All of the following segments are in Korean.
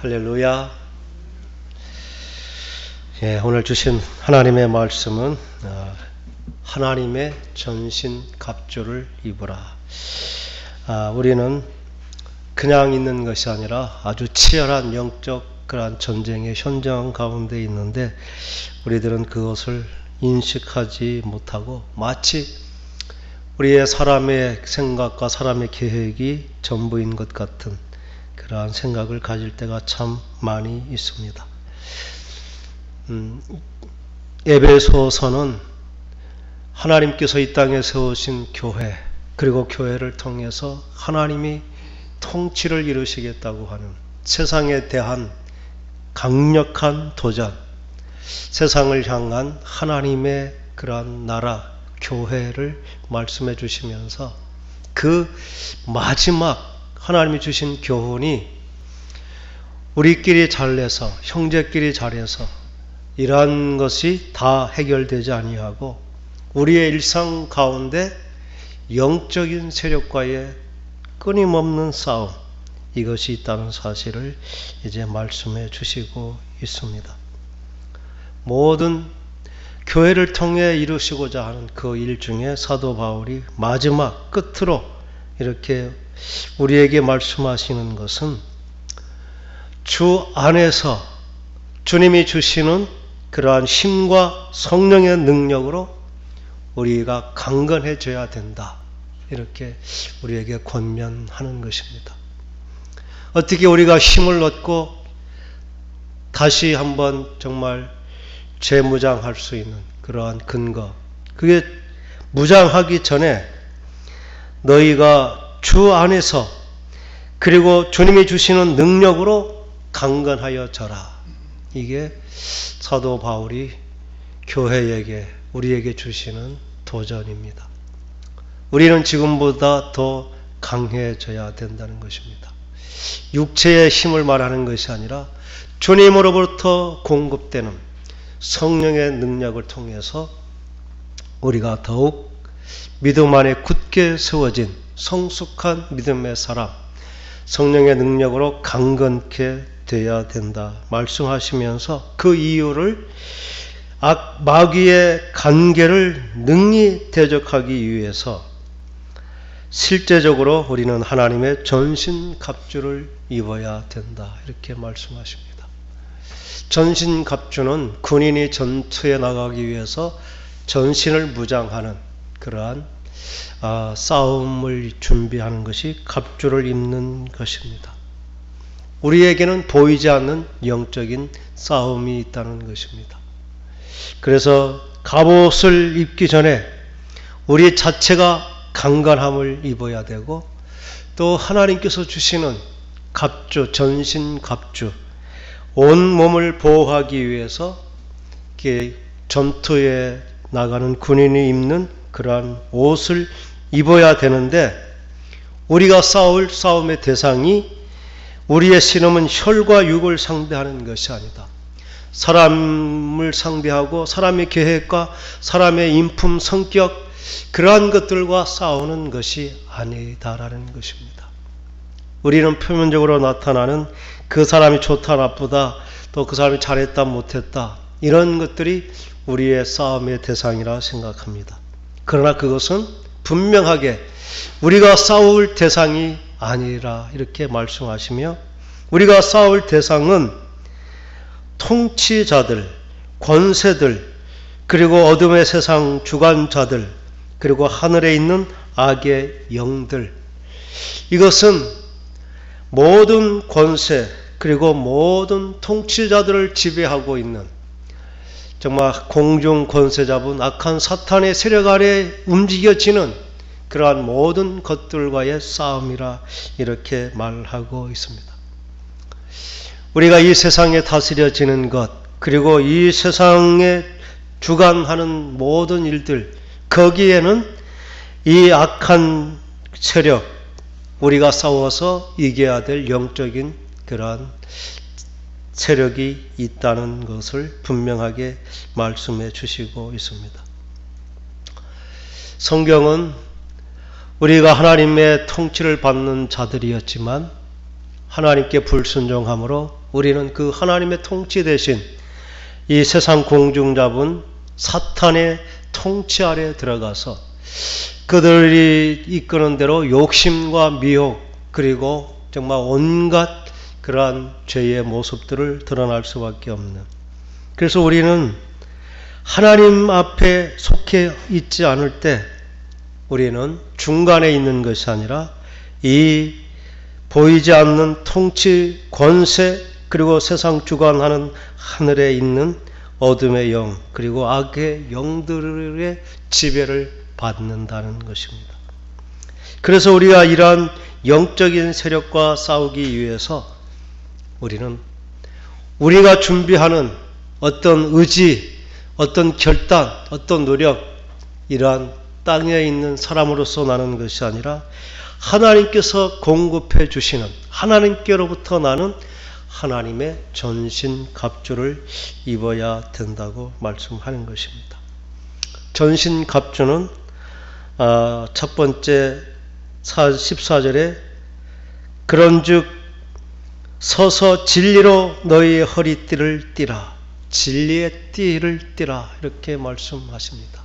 할렐루야. 오늘 주신 하나님의 말씀은 하나님의 전신갑주를 입으라. 우리는 그냥 있는 것이 아니라 아주 치열한 영적 그러한 전쟁의 현장 가운데 있는데 우리들은 그것을 인식하지 못하고 마치 우리의 사람의 생각과 사람의 계획이 전부인 것 같은 그러한 생각을 가질 때가 참 많이 있습니다. 에베소서는 하나님께서 이 땅에 세우신 교회, 그리고 교회를 통해서 하나님이 통치를 이루시겠다고 하는 세상에 대한 강력한 도전, 세상을 향한 하나님의 그러한 나라, 교회를 말씀해 주시면서 그 마지막 하나님이 주신 교훈이 우리끼리 잘해서, 형제끼리 잘해서 이러한 것이 다 해결되지 아니하고 우리의 일상 가운데 영적인 세력과의 끊임없는 싸움, 이것이 있다는 사실을 이제 말씀해 주시고 있습니다. 모든 교회를 통해 이루시고자 하는 그 일 중에 사도 바울이 마지막 끝으로 이렇게 우리에게 말씀하시는 것은 주 안에서 주님이 주시는 그러한 힘과 성령의 능력으로 우리가 강건해져야 된다, 이렇게 우리에게 권면하는 것입니다. 어떻게 우리가 힘을 얻고 다시 한번 정말 재무장할 수 있는 그러한 근거, 그게 무장하기 전에 너희가 주 안에서 그리고 주님이 주시는 능력으로 강건하여 져라. 이게 사도 바울이 교회에게, 우리에게 주시는 도전입니다. 우리는 지금보다 더 강해져야 된다는 것입니다. 육체의 힘을 말하는 것이 아니라 주님으로부터 공급되는 성령의 능력을 통해서 우리가 더욱 믿음 안에 굳게 세워진 성숙한 믿음의 사람, 성령의 능력으로 강건케 되어야 된다 말씀하시면서 그 이유를 마귀의 간계를 능히 대적하기 위해서 실제적으로 우리는 하나님의 전신갑주를 입어야 된다, 이렇게 말씀하십니다. 전신갑주는 군인이 전투에 나가기 위해서 전신을 무장하는 그러한 싸움을 준비하는 것이 갑주를 입는 것입니다. 우리에게는 보이지 않는 영적인 싸움이 있다는 것입니다. 그래서 갑옷을 입기 전에 우리 자체가 강건함을 입어야 되고, 또 하나님께서 주시는 갑주, 전신 갑주, 온 몸을 보호하기 위해서 전투에 나가는 군인이 입는 그러한 옷을 입어야 되는데, 우리가 싸울 싸움의 대상이 우리의 신음은 혈과 육을 상대하는 것이 아니다. 사람을 상대하고 사람의 계획과 사람의 인품, 성격, 그러한 것들과 싸우는 것이 아니다라는 것입니다. 우리는 표면적으로 나타나는 그 사람이 좋다 나쁘다, 또 그 사람이 잘했다 못했다, 이런 것들이 우리의 싸움의 대상이라 생각합니다. 그러나 그것은 분명하게 우리가 싸울 대상이 아니라 이렇게 말씀하시며, 우리가 싸울 대상은 통치자들, 권세들, 그리고 어둠의 세상 주관자들, 그리고 하늘에 있는 악의 영들, 이것은 모든 권세 그리고 모든 통치자들을 지배하고 있는 정말 공중 권세 잡은 악한 사탄의 세력 아래 움직여지는 그러한 모든 것들과의 싸움이라 이렇게 말하고 있습니다. 우리가 이 세상에 다스려지는 것, 그리고 이 세상에 주관하는 모든 일들, 거기에는 이 악한 세력, 우리가 싸워서 이겨야 될 영적인 그러한 세력이 있다는 것을 분명하게 말씀해 주시고 있습니다. 성경은 우리가 하나님의 통치를 받는 자들이었지만 하나님께 불순종함으로 우리는 그 하나님의 통치 대신 이 세상 공중잡은 사탄의 통치 아래 들어가서 그들이 이끄는 대로 욕심과 미혹 그리고 정말 온갖 그러한 죄의 모습들을 드러날 수밖에 없는, 그래서 우리는 하나님 앞에 속해 있지 않을 때 우리는 중간에 있는 것이 아니라 이 보이지 않는 통치 권세 그리고 세상 주관하는 하늘에 있는 어둠의 영 그리고 악의 영들의 지배를 받는다는 것입니다. 그래서 우리가 이러한 영적인 세력과 싸우기 위해서 우리는 우리가 준비하는 어떤 의지, 어떤 결단, 어떤 노력, 이러한 땅에 있는 사람으로서 나는 것이 아니라 하나님께서 공급해 주시는, 하나님께로부터 나는 하나님의 전신갑주를 입어야 된다고 말씀하는 것입니다. 전신갑주는 첫 번째 14절에 그런즉 서서 진리로 너희의 허리띠를 띠라, 진리의 띠를 띠라, 이렇게 말씀하십니다.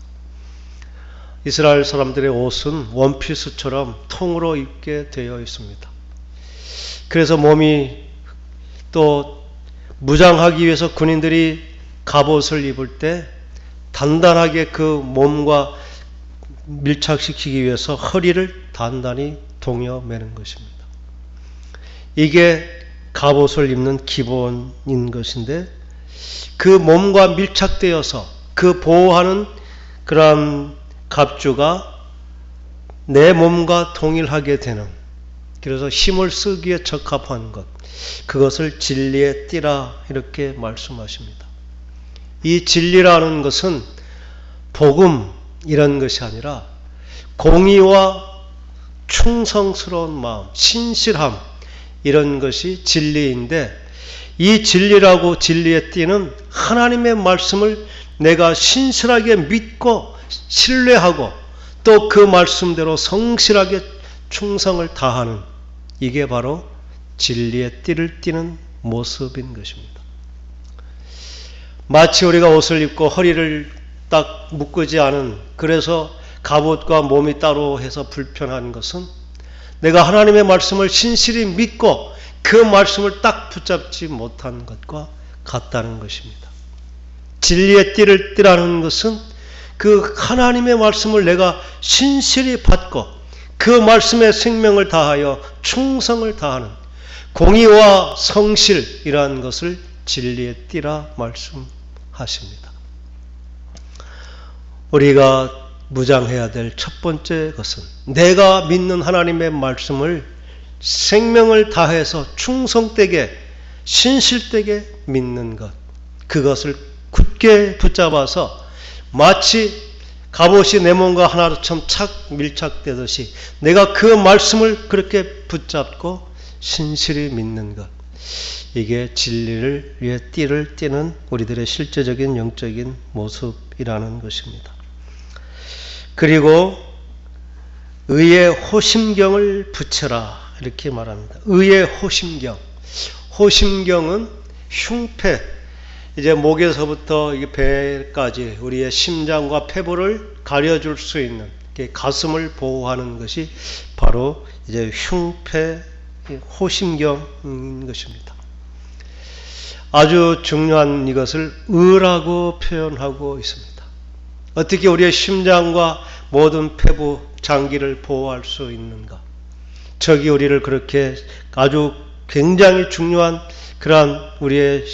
이스라엘 사람들의 옷은 원피스처럼 통으로 입게 되어 있습니다. 그래서 몸이 또 무장하기 위해서 군인들이 갑옷을 입을 때 단단하게 그 몸과 밀착시키기 위해서 허리를 단단히 동여 매는 것입니다. 이게 갑옷을 입는 기본인 것인데, 그 몸과 밀착되어서 그 보호하는 그러한 갑주가 내 몸과 동일하게 되는, 그래서 힘을 쓰기에 적합한 것, 그것을 진리의 띠라 이렇게 말씀하십니다. 이 진리라는 것은 복음 이런 것이 아니라 공의와 충성스러운 마음, 신실함, 이런 것이 진리인데, 이 진리라고 진리의 띠는 하나님의 말씀을 내가 신실하게 믿고 신뢰하고 또 그 말씀대로 성실하게 충성을 다하는, 이게 바로 진리의 띠를 띠는 모습인 것입니다. 마치 우리가 옷을 입고 허리를 딱 묶지 않은, 그래서 갑옷과 몸이 따로 해서 불편한 것은 내가 하나님의 말씀을 신실히 믿고 그 말씀을 딱 붙잡지 못한 것과 같다는 것입니다. 진리의 띠를 띠라는 것은 그 하나님의 말씀을 내가 신실히 받고 그 말씀에 생명을 다하여 충성을 다하는 공의와 성실이라는 것을 진리의 띠라 말씀하십니다. 우리가 무장해야 될 첫 번째 것은 내가 믿는 하나님의 말씀을 생명을 다해서 충성되게 신실되게 믿는 것, 그것을 굳게 붙잡아서 마치 갑옷이 내 몸과 하나처럼 착 밀착되듯이 내가 그 말씀을 그렇게 붙잡고 신실히 믿는 것, 이게 진리를 위해 띠를 띠는 우리들의 실제적인 영적인 모습이라는 것입니다. 그리고 의의 호심경을 붙여라 이렇게 말합니다. 의의 호심경. 호심경은 흉패, 이제 목에서부터 배까지 우리의 심장과 폐부를 가려줄 수 있는, 가슴을 보호하는 것이 바로 이제 흉패 호심경인 것입니다. 아주 중요한 이것을 의라고 표현하고 있습니다. 어떻게 우리의 심장과 모든 폐부 장기를 보호할 수 있는가? 적이 우리를 그렇게 아주 굉장히 중요한 그러한 우리의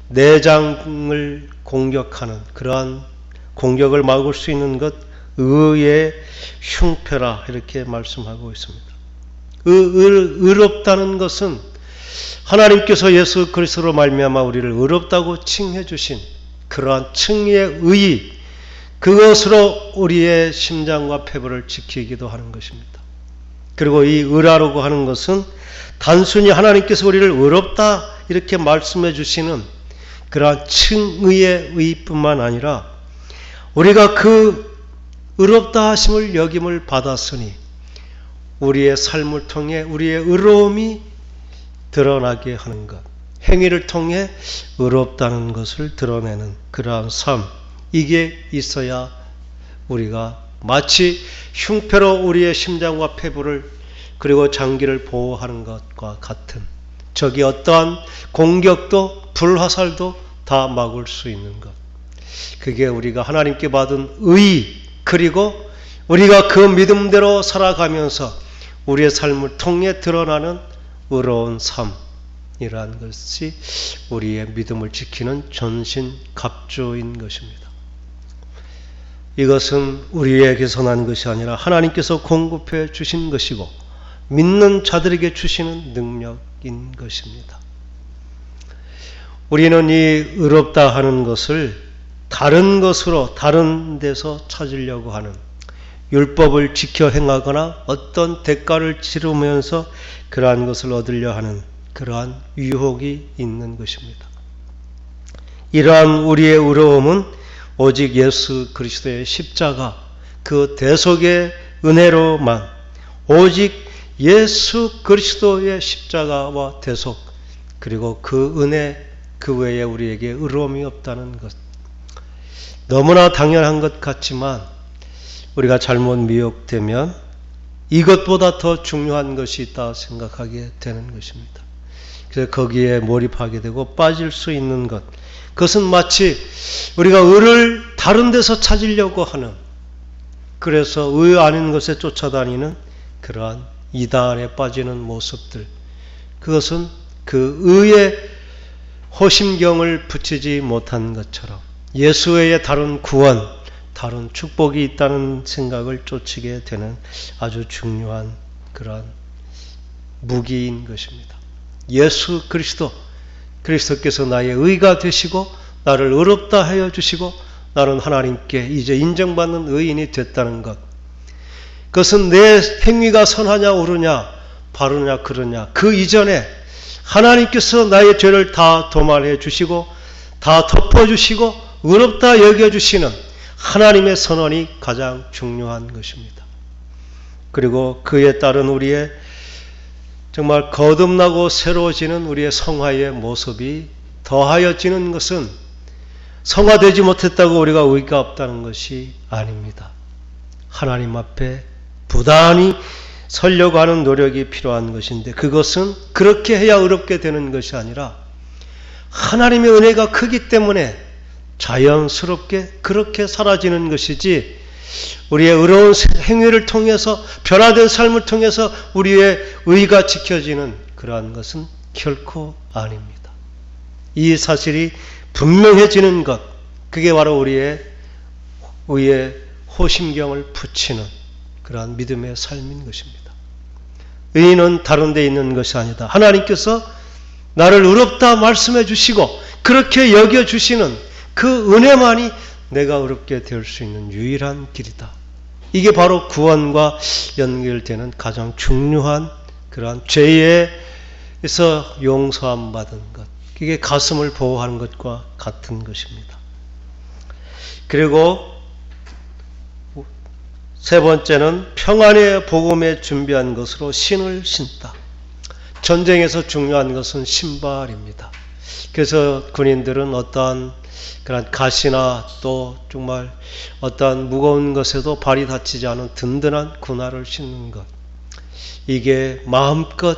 내장을 공격하는 그러한 공격을 막을 수 있는 것, 의의 흉패라 이렇게 말씀하고 있습니다. 의롭다는 것은 하나님께서 예수 그리스도로 말미암아 우리를 의롭다고 칭해 주신 그러한 칭의의 의의, 그것으로 우리의 심장과 폐부를 지키기도 하는 것입니다. 그리고 이 의라고 하는 것은 단순히 하나님께서 우리를 의롭다 이렇게 말씀해 주시는 그러한 칭의의 의뿐만 아니라 우리가 그 의롭다 하심을 여김을 받았으니 우리의 삶을 통해 우리의 의로움이 드러나게 하는 것, 행위를 통해 의롭다는 것을 드러내는 그러한 삶, 이게 있어야 우리가 마치 흉패로 우리의 심장과 폐부를 그리고 장기를 보호하는 것과 같은, 적이 어떠한 공격도 불화살도 다 막을 수 있는 것, 그게 우리가 하나님께 받은 의, 그리고 우리가 그 믿음대로 살아가면서 우리의 삶을 통해 드러나는 의로운 삶이라는 것이 우리의 믿음을 지키는 전신갑주인 것입니다. 이것은 우리에게서 난 것이 아니라 하나님께서 공급해 주신 것이고 믿는 자들에게 주시는 능력인 것입니다. 우리는 이 의롭다 하는 것을 다른 것으로 다른 데서 찾으려고 하는, 율법을 지켜 행하거나 어떤 대가를 치르면서 그러한 것을 얻으려 하는 그러한 유혹이 있는 것입니다. 이러한 우리의 의로움은 오직 예수 그리스도의 십자가, 그 대속의 은혜로만, 오직 예수 그리스도의 십자가와 대속, 그리고 그 은혜, 그 외에 우리에게 의로움이 없다는 것, 너무나 당연한 것 같지만 우리가 잘못 미혹되면 이것보다 더 중요한 것이 있다 생각하게 되는 것입니다. 그래서 거기에 몰입하게 되고 빠질 수 있는 것, 그것은 마치 우리가 의를 다른 데서 찾으려고 하는, 그래서 의 아닌 것에 쫓아다니는 그러한 이단에 빠지는 모습들, 그것은 그 의의 호심경을 붙이지 못한 것처럼 예수 외에 다른 구원, 다른 축복이 있다는 생각을 쫓게 되는 아주 중요한 그러한 무기인 것입니다. 예수 그리스도께서 나의 의가 되시고 나를 의롭다 하여 주시고 나는 하나님께 이제 인정받는 의인이 됐다는 것, 그것은 내 행위가 선하냐 옳으냐 바르냐 그르냐 그 이전에 하나님께서 나의 죄를 다 도말해 주시고 다 덮어주시고 의롭다 여겨주시는 하나님의 선언이 가장 중요한 것입니다. 그리고 그에 따른 우리의 정말 거듭나고 새로워지는 우리의 성화의 모습이 더하여지는 것은 성화되지 못했다고 우리가 의가 없다는 것이 아닙니다. 하나님 앞에 부단히 서려고 하는 노력이 필요한 것인데, 그것은 그렇게 해야 의롭게 되는 것이 아니라 하나님의 은혜가 크기 때문에 자연스럽게 그렇게 사라지는 것이지, 우리의 의로운 행위를 통해서 변화된 삶을 통해서 우리의 의가 지켜지는 그러한 것은 결코 아닙니다. 이 사실이 분명해지는 것, 그게 바로 우리의 의의 호심경을 붙이는 그러한 믿음의 삶인 것입니다. 의인은 다른 데 있는 것이 아니다. 하나님께서 나를 의롭다 말씀해 주시고 그렇게 여겨주시는 그 은혜만이 내가 의롭게 될 수 있는 유일한 길이다. 이게 바로 구원과 연결되는 가장 중요한 그러한 죄에서 용서함 받은 것, 이게 가슴을 보호하는 것과 같은 것입니다. 그리고 세 번째는 평안의 복음에 준비한 것으로 신을 신다. 전쟁에서 중요한 것은 신발입니다. 그래서 군인들은 어떠한 그런 가시나 또 정말 어떠한 무거운 것에도 발이 다치지 않은 든든한 군화를 신는 것, 이게 마음껏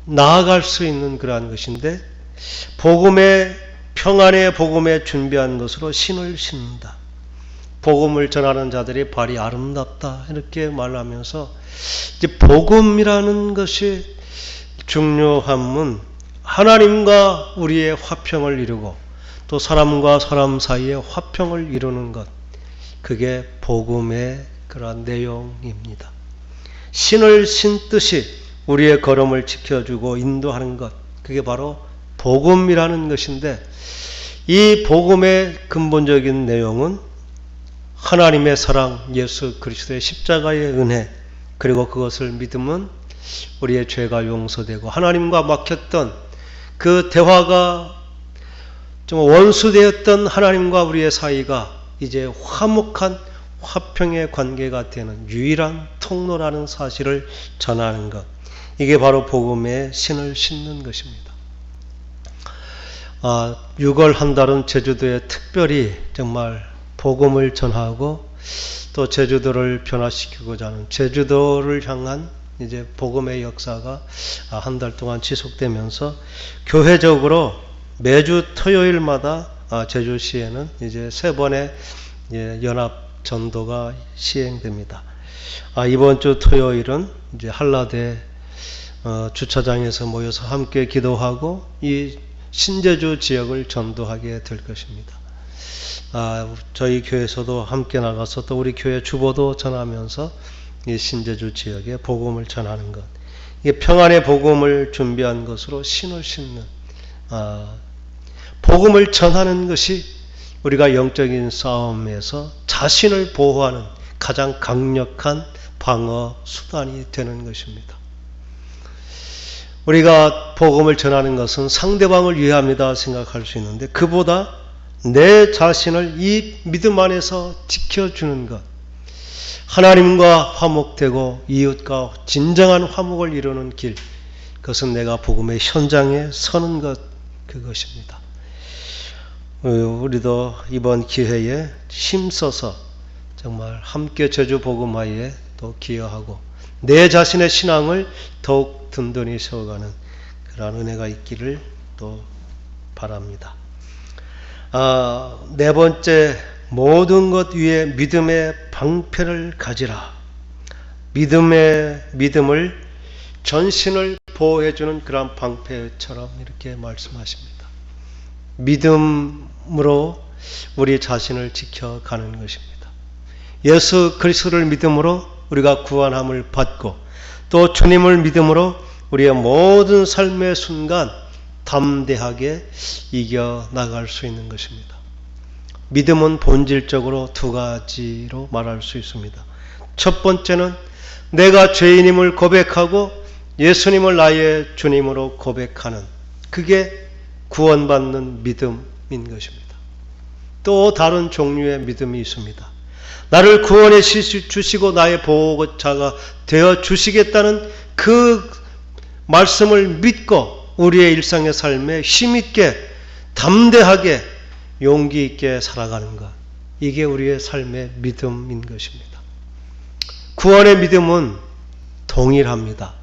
나아갈 수 있는 그러한 것인데, 복음의 평안의 복음에 준비한 것으로 신을 신는다. 복음을 전하는 자들이 발이 아름답다 이렇게 말하면서, 이제 복음이라는 것이 중요함은 하나님과 우리의 화평을 이루고 또 사람과 사람 사이의 화평을 이루는 것, 그게 복음의 그런 내용입니다. 신을 신듯이 우리의 걸음을 지켜주고 인도하는 것, 그게 바로 복음이라는 것인데, 이 복음의 근본적인 내용은 하나님의 사랑, 예수 그리스도의 십자가의 은혜, 그리고 그것을 믿으면 우리의 죄가 용서되고 하나님과 막혔던 그 대화가 좀 원수되었던 하나님과 우리의 사이가 이제 화목한 화평의 관계가 되는 유일한 통로라는 사실을 전하는 것, 이게 바로 복음의 신을 신는 것입니다. 6월 한 달은 제주도에 특별히 정말 복음을 전하고 또 제주도를 변화시키고자 하는 제주도를 향한 이제 복음의 역사가 한 달 동안 지속되면서 교회적으로 매주 토요일마다 제주시에는 이제 3번의 연합 전도가 시행됩니다. 이번 주 토요일은 이제 한라대 주차장에서 모여서 함께 기도하고 이 신제주 지역을 전도하게 될 것입니다. 저희 교회에서도 함께 나가서 또 우리 교회 주보도 전하면서 이 신제주 지역에 복음을 전하는 것, 이게 평안의 복음을 준비한 것으로 신을 심는 복음을 전하는 것이 우리가 영적인 싸움에서 자신을 보호하는 가장 강력한 방어 수단이 되는 것입니다. 우리가 복음을 전하는 것은 상대방을 위함이다 생각할 수 있는데 그보다 내 자신을 이 믿음 안에서 지켜주는 것, 하나님과 화목되고 이웃과 진정한 화목을 이루는 길, 그것은 내가 복음의 현장에 서는 것, 그것입니다. 우리도 이번 기회에 힘써서 정말 함께 제주 복음화에 또 기여하고 내 자신의 신앙을 더욱 든든히 세워가는 그러한 은혜가 있기를 또 바랍니다. 4번째, 모든 것 위에 믿음의 방패를 가지라. 믿음을 전신을 보호해주는 그러한 방패처럼 이렇게 말씀하십니다. 믿음으로 우리 자신을 지켜가는 것입니다. 예수 그리스도를 믿음으로 우리가 구원함을 받고 또 주님을 믿음으로 우리의 모든 삶의 순간 담대하게 이겨나갈 수 있는 것입니다. 믿음은 본질적으로 2가지로 말할 수 있습니다. 첫 번째는 내가 죄인임을 고백하고 예수님을 나의 주님으로 고백하는, 그게 구원받는 믿음인 것입니다. 또 다른 종류의 믿음이 있습니다. 나를 구원해 주시고 나의 보호자가 되어 주시겠다는 그 말씀을 믿고 우리의 일상의 삶에 힘있게 담대하게 용기 있게 살아가는 것, 이게 우리의 삶의 믿음인 것입니다. 구원의 믿음은 동일합니다.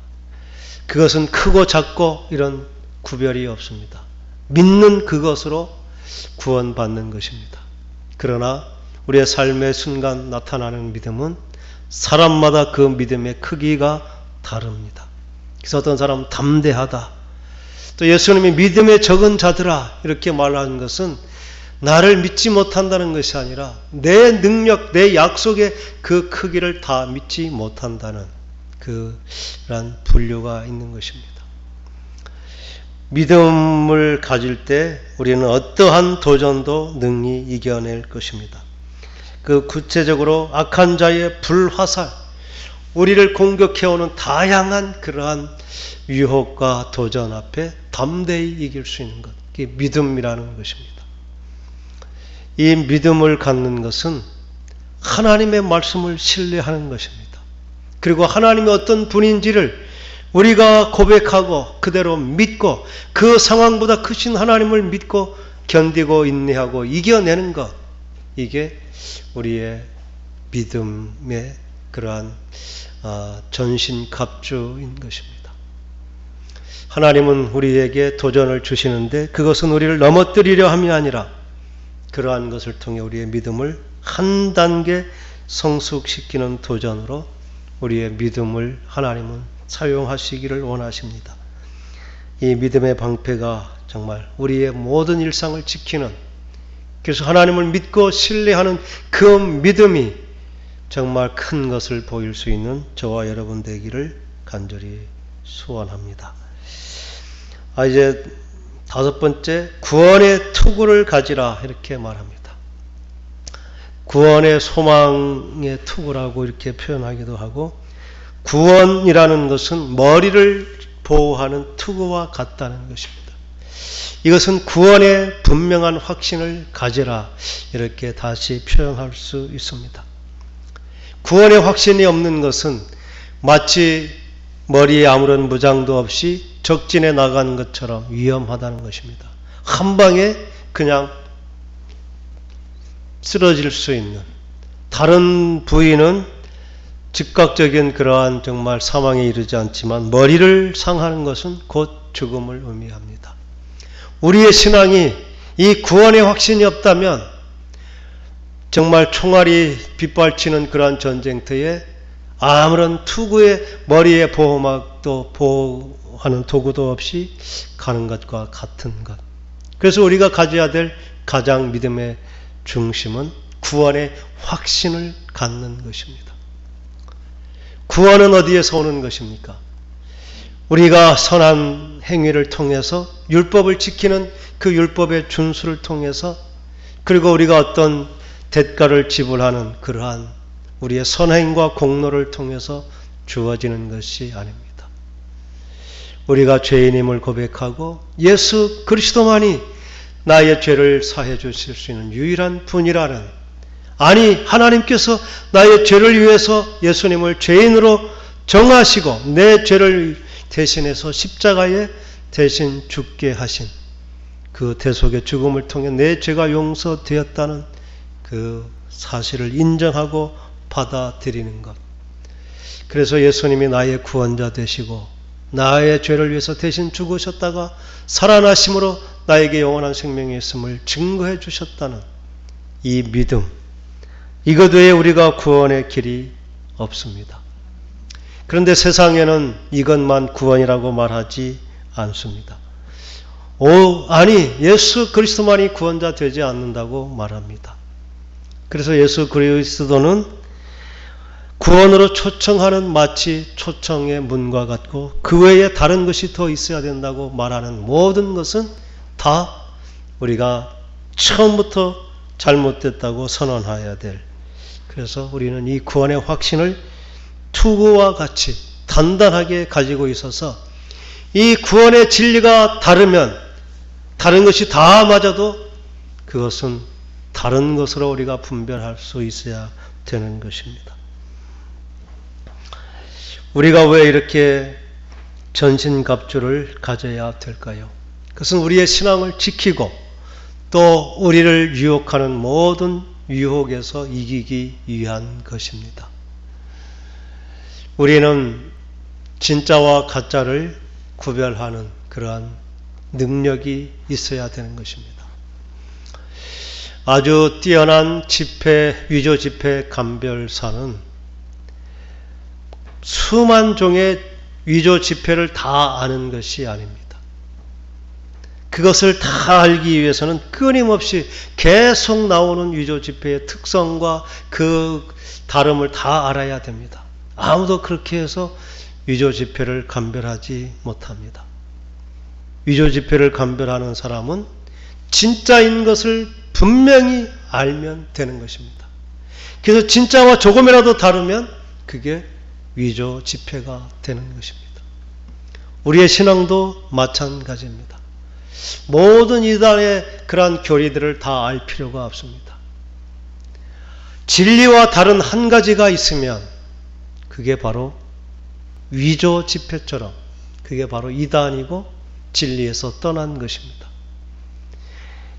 그것은 크고 작고 이런 구별이 없습니다. 믿는 그것으로 구원받는 것입니다. 그러나 우리의 삶의 순간 나타나는 믿음은 사람마다 그 믿음의 크기가 다릅니다. 그래서 어떤 사람은 담대하다, 또 예수님이 믿음의 적은 자들아 이렇게 말하는 것은 나를 믿지 못한다는 것이 아니라 내 능력, 내 약속의 그 크기를 다 믿지 못한다는 그런 분류가 있는 것입니다. 믿음을 가질 때 우리는 어떠한 도전도 능히 이겨낼 것입니다. 그 구체적으로 악한 자의 불화살, 우리를 공격해오는 다양한 그러한 유혹과 도전 앞에 담대히 이길 수 있는 것, 그게 믿음이라는 것입니다. 이 믿음을 갖는 것은 하나님의 말씀을 신뢰하는 것입니다. 그리고 하나님이 어떤 분인지를 우리가 고백하고 그대로 믿고 그 상황보다 크신 하나님을 믿고 견디고 인내하고 이겨내는 것, 이게 우리의 믿음의 그러한 전신갑주인 것입니다. 하나님은 우리에게 도전을 주시는데 그것은 우리를 넘어뜨리려 함이 아니라 그러한 것을 통해 우리의 믿음을 한 단계 성숙시키는 도전으로 우리의 믿음을 하나님은 사용하시기를 원하십니다. 이 믿음의 방패가 정말 우리의 모든 일상을 지키는, 그래서 하나님을 믿고 신뢰하는 그 믿음이 정말 큰 것을 보일 수 있는 저와 여러분 되기를 간절히 소원합니다. 이제 5번째, 구원의 투구를 가지라 이렇게 말합니다. 구원의 소망의 투구라고 이렇게 표현하기도 하고, 구원이라는 것은 머리를 보호하는 투구와 같다는 것입니다. 이것은 구원의 분명한 확신을 가지라 이렇게 다시 표현할 수 있습니다. 구원의 확신이 없는 것은 마치 머리에 아무런 무장도 없이 적진에 나가는 것처럼 위험하다는 것입니다. 한 방에 그냥 쓰러질 수 있는, 다른 부위는 즉각적인 그러한 정말 사망에 이르지 않지만 머리를 상하는 것은 곧 죽음을 의미합니다. 우리의 신앙이 이 구원의 확신이 없다면 정말 총알이 빗발치는 그러한 전쟁터에 아무런 투구의 머리에 보호막도 보호하는 도구도 없이 가는 것과 같은 것. 그래서 우리가 가져야 될 가장 믿음의 중심은 구원의 확신을 갖는 것입니다. 구원은 어디에서 오는 것입니까? 우리가 선한 행위를 통해서 율법을 지키는 그 율법의 준수를 통해서, 그리고 우리가 어떤 대가를 지불하는 그러한 우리의 선행과 공로를 통해서 주어지는 것이 아닙니다. 우리가 죄인임을 고백하고 예수 그리스도만이 나의 죄를 사해 주실 수 있는 유일한 분이라는, 아니 하나님께서 나의 죄를 위해서 예수님을 죄인으로 정하시고 내 죄를 대신해서 십자가에 대신 죽게 하신 그 대속의 죽음을 통해 내 죄가 용서되었다는 그 사실을 인정하고 받아들이는 것. 그래서 예수님이 나의 구원자 되시고 나의 죄를 위해서 대신 죽으셨다가 살아나심으로 나에게 영원한 생명이 있음을 증거해 주셨다는 이 믿음, 이것 외에 우리가 구원의 길이 없습니다. 그런데 세상에는 이것만 구원이라고 말하지 않습니다. 아니 예수 그리스도만이 구원자 되지 않는다고 말합니다. 그래서 예수 그리스도는 구원으로 초청하는 마치 초청의 문과 같고 그 외에 다른 것이 더 있어야 된다고 말하는 모든 것은 다 우리가 처음부터 잘못됐다고 선언해야 될, 그래서 우리는 이 구원의 확신을 투구와 같이 단단하게 가지고 있어서 이 구원의 진리가 다르면 다른 것이 다 맞아도 그것은 다른 것으로 우리가 분별할 수 있어야 되는 것입니다. 우리가 왜 이렇게 전신갑주를 가져야 될까요? 그것은 우리의 신앙을 지키고 또 우리를 유혹하는 모든 유혹에서 이기기 위한 것입니다. 우리는 진짜와 가짜를 구별하는 그러한 능력이 있어야 되는 것입니다. 아주 뛰어난 위조 지폐 감별사는 수만 종의 위조 지폐를 다 아는 것이 아닙니다. 그것을 다 알기 위해서는 끊임없이 계속 나오는 위조 지폐의 특성과 그 다름을 다 알아야 됩니다. 아무도 그렇게 해서 위조 지폐를 감별하지 못합니다. 위조 지폐를 감별하는 사람은 진짜인 것을 분명히 알면 되는 것입니다. 그래서 진짜와 조금이라도 다르면 그게 위조 지폐가 되는 것입니다. 우리의 신앙도 마찬가지입니다. 모든 이단의 그러한 교리들을 다 알 필요가 없습니다. 진리와 다른 한 가지가 있으면 그게 바로 위조 지폐처럼 그게 바로 이단이고 진리에서 떠난 것입니다.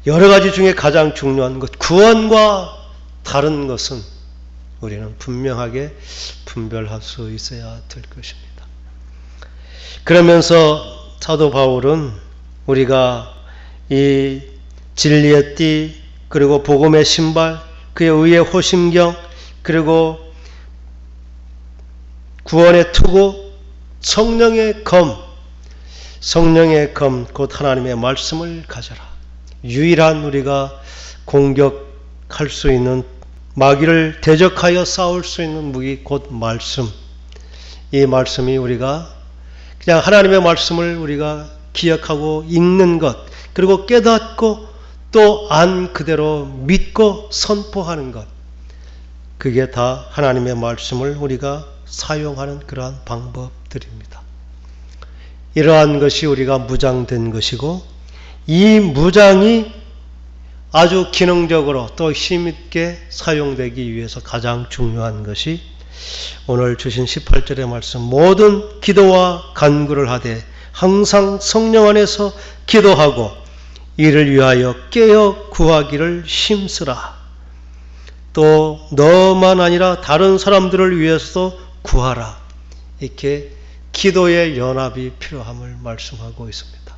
여러 가지 중에 가장 중요한 것, 구원과 다른 것은 우리는 분명하게 분별할 수 있어야 될 것입니다. 그러면서 사도 바울은 우리가 이 진리의 띠, 그리고 복음의 신발, 그의 의의 호심경, 그리고 구원의 투구, 성령의 검, 곧 하나님의 말씀을 가져라. 유일한 우리가 공격할 수 있는, 마귀를 대적하여 싸울 수 있는 무기, 곧 말씀. 이 말씀이 우리가 그냥 하나님의 말씀을 우리가 기억하고 읽는 것, 그리고 깨닫고 또 안 그대로 믿고 선포하는 것, 그게 다 하나님의 말씀을 우리가 사용하는 그러한 방법들입니다. 이러한 것이 우리가 무장된 것이고, 이 무장이 아주 기능적으로 또 힘있게 사용되기 위해서 가장 중요한 것이 오늘 주신 18절의 말씀, 모든 기도와 간구를 하되 항상 성령 안에서 기도하고 이를 위하여 깨어 구하기를 힘쓰라. 또 너만 아니라 다른 사람들을 위해서도 구하라. 이렇게 기도의 연합이 필요함을 말씀하고 있습니다.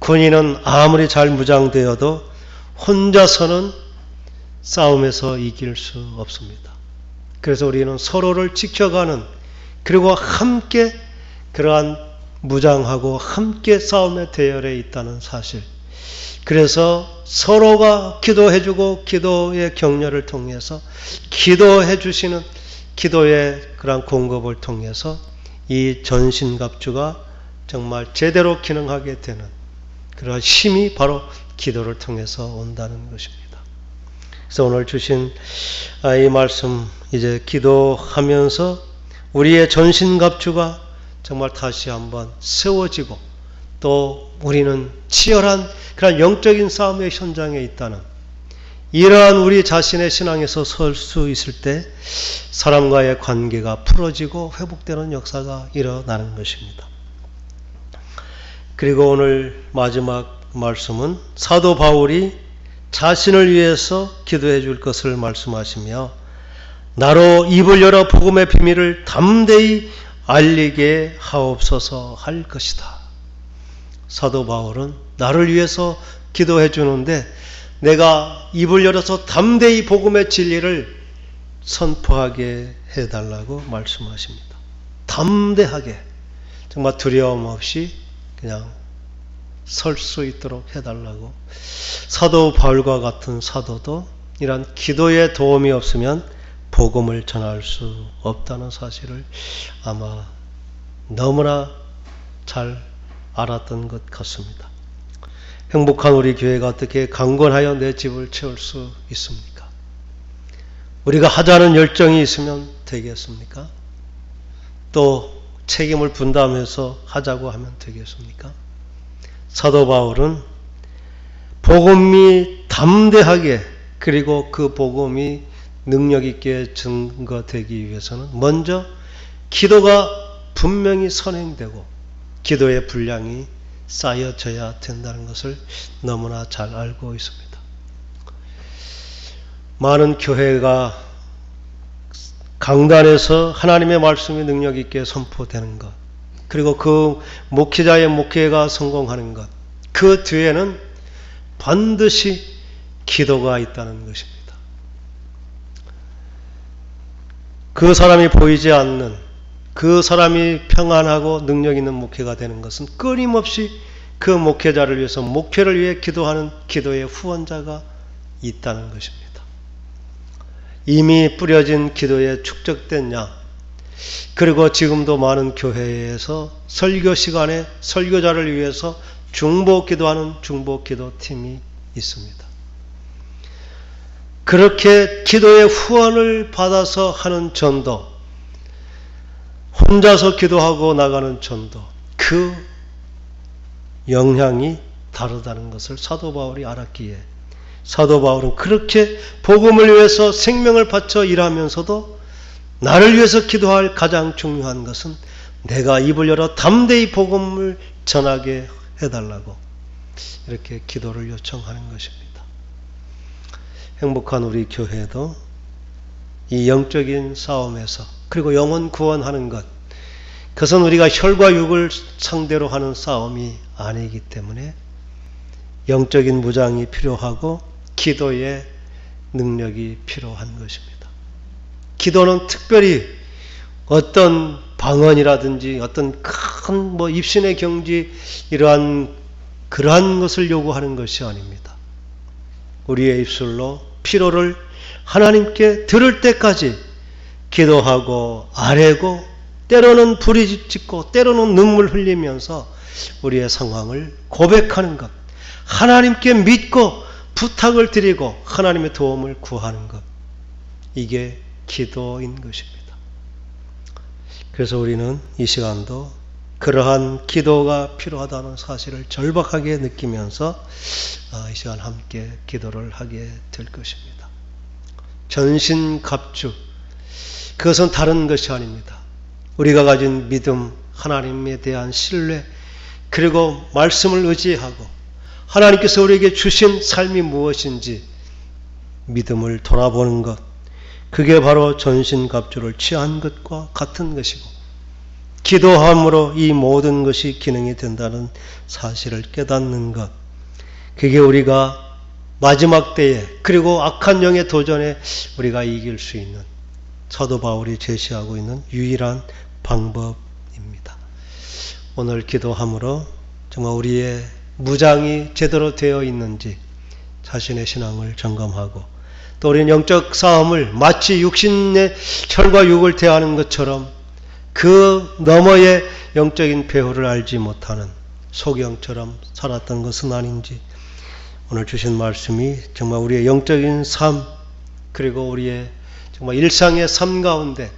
군인은 아무리 잘 무장되어도 혼자서는 싸움에서 이길 수 없습니다. 그래서 우리는 서로를 지켜가는, 그리고 함께 그러한 무장하고 함께 싸움의 대열에 있다는 사실, 그래서 서로가 기도해주고 기도의 격려를 통해서 기도해 주시는 기도의 그런 공급을 통해서 이 전신갑주가 정말 제대로 기능하게 되는 그런 힘이 바로 기도를 통해서 온다는 것입니다. 그래서 오늘 주신 이 말씀, 이제 기도하면서 우리의 전신갑주가 정말 다시 한번 세워지고, 또 우리는 치열한 그런 영적인 싸움의 현장에 있다는, 이러한 우리 자신의 신앙에서 설 수 있을 때 사람과의 관계가 풀어지고 회복되는 역사가 일어나는 것입니다. 그리고 오늘 마지막 말씀은 사도 바울이 자신을 위해서 기도해 줄 것을 말씀하시며, 나로 입을 열어 복음의 비밀을 담대히 알리게 하옵소서 할 것이다. 사도 바울은 나를 위해서 기도해 주는데 내가 입을 열어서 담대히 복음의 진리를 선포하게 해달라고 말씀하십니다. 담대하게, 정말 두려움 없이 그냥 설 수 있도록 해달라고. 사도 바울과 같은 사도도 이런 기도의 도움이 없으면 복음을 전할 수 없다는 사실을 아마 너무나 잘 알았던 것 같습니다. 행복한 우리 교회가 어떻게 강건하여 내 집을 채울 수 있습니까? 우리가 하자는 열정이 있으면 되겠습니까? 또 책임을 분담해서 하자고 하면 되겠습니까? 사도 바울은 복음이 담대하게, 그리고 그 복음이 능력 있게 증거되기 위해서는 먼저 기도가 분명히 선행되고 기도의 분량이 쌓여져야 된다는 것을 너무나 잘 알고 있습니다. 많은 교회가 강단에서 하나님의 말씀이 능력 있게 선포되는 것, 그리고 그 목회자의 목회가 성공하는 것, 그 뒤에는 반드시 기도가 있다는 것입니다. 그 사람이 보이지 않는, 그 사람이 평안하고 능력 있는 목회가 되는 것은 끊임없이 그 목회자를 위해서, 목회를 위해 기도하는 기도의 후원자가 있다는 것입니다. 이미 뿌려진 기도에 축적된 양, 그리고 지금도 많은 교회에서 설교 시간에 설교자를 위해서 중보 기도하는 중보 기도팀이 있습니다. 그렇게 기도의 후원을 받아서 하는 전도, 혼자서 기도하고 나가는 전도, 그 영향이 다르다는 것을 사도 바울이 알았기에 사도 바울은 그렇게 복음을 위해서 생명을 바쳐 일하면서도 나를 위해서 기도할 가장 중요한 것은 내가 입을 열어 담대히 복음을 전하게 해달라고 이렇게 기도를 요청하는 것입니다. 행복한 우리 교회도 이 영적인 싸움에서, 그리고 영혼 구원하는 것, 그것은 우리가 혈과 육을 상대로 하는 싸움이 아니기 때문에 영적인 무장이 필요하고 기도의 능력이 필요한 것입니다. 기도는 특별히 어떤 방언이라든지 어떤 큰 입신의 경지, 그러한 것을 요구하는 것이 아닙니다. 우리의 입술로 피로를 하나님께 들을 때까지 기도하고 아뢰고, 때로는 부르짖고 때로는 눈물 흘리면서 우리의 상황을 고백하는 것, 하나님께 믿고 부탁을 드리고 하나님의 도움을 구하는 것, 이게 기도인 것입니다. 그래서 우리는 이 시간도 그러한 기도가 필요하다는 사실을 절박하게 느끼면서 이 시간 함께 기도를 하게 될 것입니다. 전신갑주, 그것은 다른 것이 아닙니다. 우리가 가진 믿음, 하나님에 대한 신뢰, 그리고 말씀을 의지하고 하나님께서 우리에게 주신 삶이 무엇인지 믿음을 돌아보는 것, 그게 바로 전신갑주를 취한 것과 같은 것이고, 기도함으로 이 모든 것이 기능이 된다는 사실을 깨닫는 것, 그게 우리가 마지막 때에, 그리고 악한 영의 도전에 우리가 이길 수 있는 사도 바울이 제시하고 있는 유일한 방법입니다. 오늘 기도함으로 정말 우리의 무장이 제대로 되어 있는지 자신의 신앙을 점검하고, 또 우리는 영적 싸움을 마치 육신의 철과 육을 대하는 것처럼 그 너머의 영적인 배후를 알지 못하는 소경처럼 살았던 것은 아닌지, 오늘 주신 말씀이 정말 우리의 영적인 삶, 그리고 우리의 정말 일상의 삶 가운데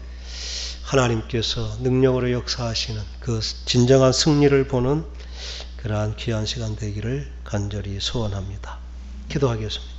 하나님께서 능력으로 역사하시는 그 진정한 승리를 보는 그러한 귀한 시간 되기를 간절히 소원합니다. 기도하겠습니다.